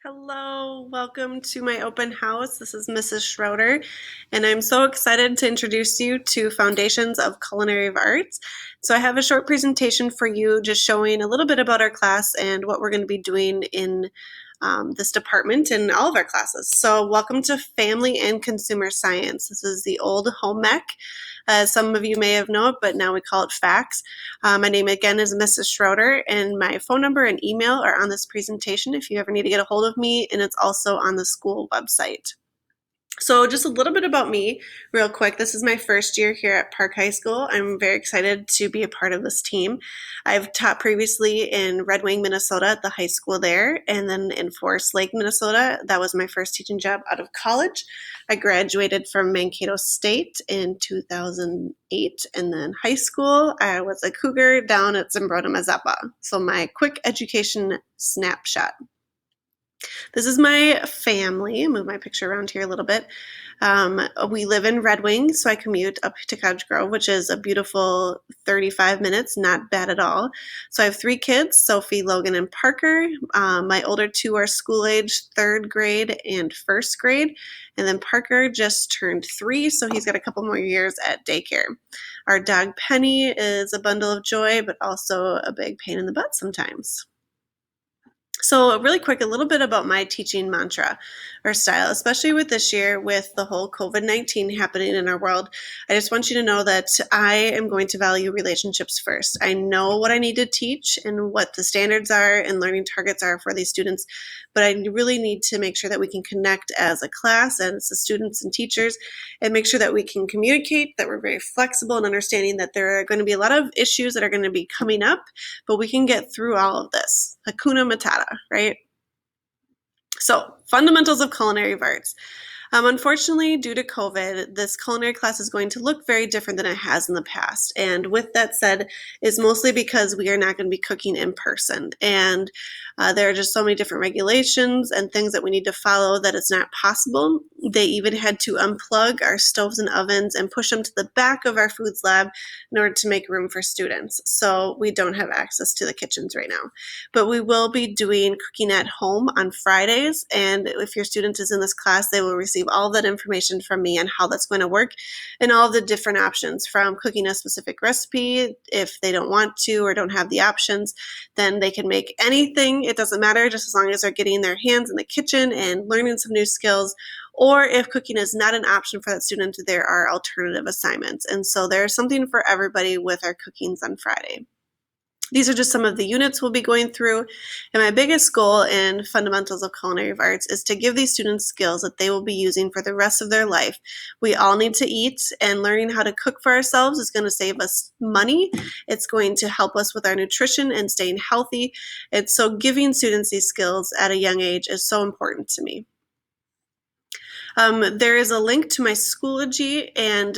Hello, welcome to my open house. This is Mrs. Schroeder, and I'm so excited to introduce you to Foundations of Culinary Arts. So I have a short presentation for you just showing a little bit about our class and what we're going to be doing in this department and all of our classes. So welcome to Family and Consumer Science. This is the old home ec. Some of you may have known it, but now we call it FACS. My name again is Mrs. Schroeder, and my phone number and email are on this presentation if you ever need to get a hold of me, and it's also on the school website. So just a little bit about me real quick. This is my first year here at Park High School. I'm very excited to be a part of this team. I've taught previously in Red Wing, Minnesota at the high school there, and then in Forest Lake, Minnesota. That was my first teaching job out of college. I graduated from Mankato State in 2008, and then high school, I was a cougar down at Zimbrona, Mazeppa. So my quick education snapshot. This is my family. Move my picture around here a little bit. We live in Red Wing, so I commute up to Cottage Grove, which is a beautiful 35 minutes, not bad at all. So I have 3 kids, Sophie, Logan, and Parker. My older 2 are school age, 3rd grade and 1st grade. And then Parker just turned 3, so he's got a couple more years at daycare. Our dog Penny is a bundle of joy, but also a big pain in the butt sometimes. So really quick, a little bit about my teaching mantra or style, especially with this year with the whole COVID-19 happening in our world. I just want you to know that I am going to value relationships first. I know what I need to teach and what the standards are and learning targets are for these students, but I really need to make sure that we can connect as a class and as the students and teachers and make sure that we can communicate, that we're very flexible and understanding that there are going to be a lot of issues that are going to be coming up, but we can get through all of this. Hakuna Matata, right? So, fundamentals of culinary arts. Unfortunately, due to COVID, this culinary class is going to look very different than it has in the past. And with that said, is mostly because we are not going to be cooking in person. And there are just so many different regulations and things that we need to follow that it's not possible. They even had to unplug our stoves and ovens and push them to the back of our foods lab in order to make room for students. So we don't have access to the kitchens right now. But we will be doing cooking at home on Fridays. And if your student is in this class, they will receive all that information from me on how that's going to work and all the different options from cooking a specific recipe. If they don't want to or don't have the options, then they can make anything. It doesn't matter, just as long as they're getting their hands in the kitchen and learning some new skills. Or if cooking is not an option for that student, there are alternative assignments. And so there's something for everybody with our cookings on Friday. These are just some of the units we'll be going through, and my biggest goal in Fundamentals of Culinary Arts is to give these students skills that they will be using for the rest of their life. We all need to eat, and learning how to cook for ourselves is going to save us money. It's going to help us with our nutrition and staying healthy, and so giving students these skills at a young age is so important to me. There is a link to my Schoology, and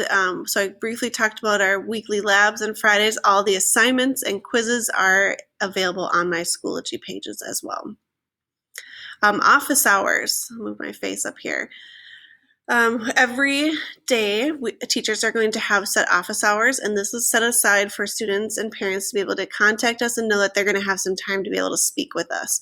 so I briefly talked about our weekly labs on Fridays. All the assignments and quizzes are available on my Schoology pages as well. Office hours. I'll move my face up here. Every day, teachers are going to have set office hours, and this is set aside for students and parents to be able to contact us and know that they're going to have some time to be able to speak with us.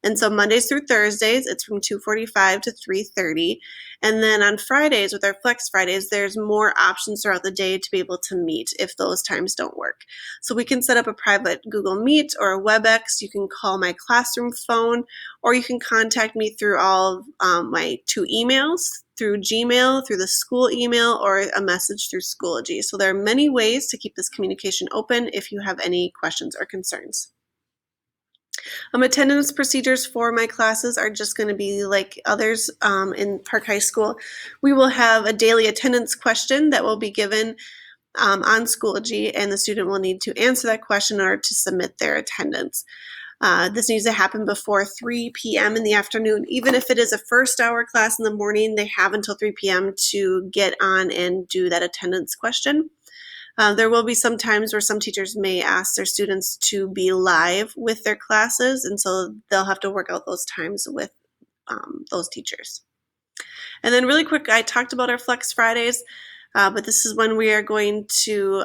And so Mondays through Thursdays, it's from 2:45 to 3:30. And then on Fridays, with our Flex Fridays, there's more options throughout the day to be able to meet if those times don't work. So we can set up a private Google Meet or a WebEx. You can call my classroom phone, or you can contact me through all of my 2 emails, through Gmail, through the school email, or a message through Schoology. So there are many ways to keep this communication open if you have any questions or concerns. Attendance procedures for my classes are just going to be like others in Park High School. We will have a daily attendance question that will be given on Schoology, and the student will need to answer that question in order to submit their attendance. This needs to happen before 3 p.m. in the afternoon. Even if it is a first hour class in the morning, they have until 3 p.m. to get on and do that attendance question. There will be some times where some teachers may ask their students to be live with their classes, and so they'll have to work out those times with those teachers. And then really quick, I talked about our Flex Fridays. but this is when we are going to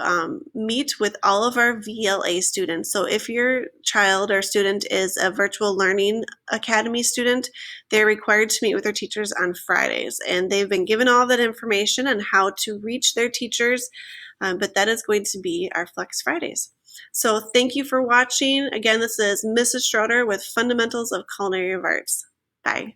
meet with all of our VLA students. So if your child or student is a Virtual Learning Academy student, they're required to meet with their teachers on Fridays, and they've been given all that information on how to reach their teachers, but that is going to be our Flex Fridays. So thank you for watching. Again, this is Mrs. Schroeder with Fundamentals of Culinary Arts. Bye.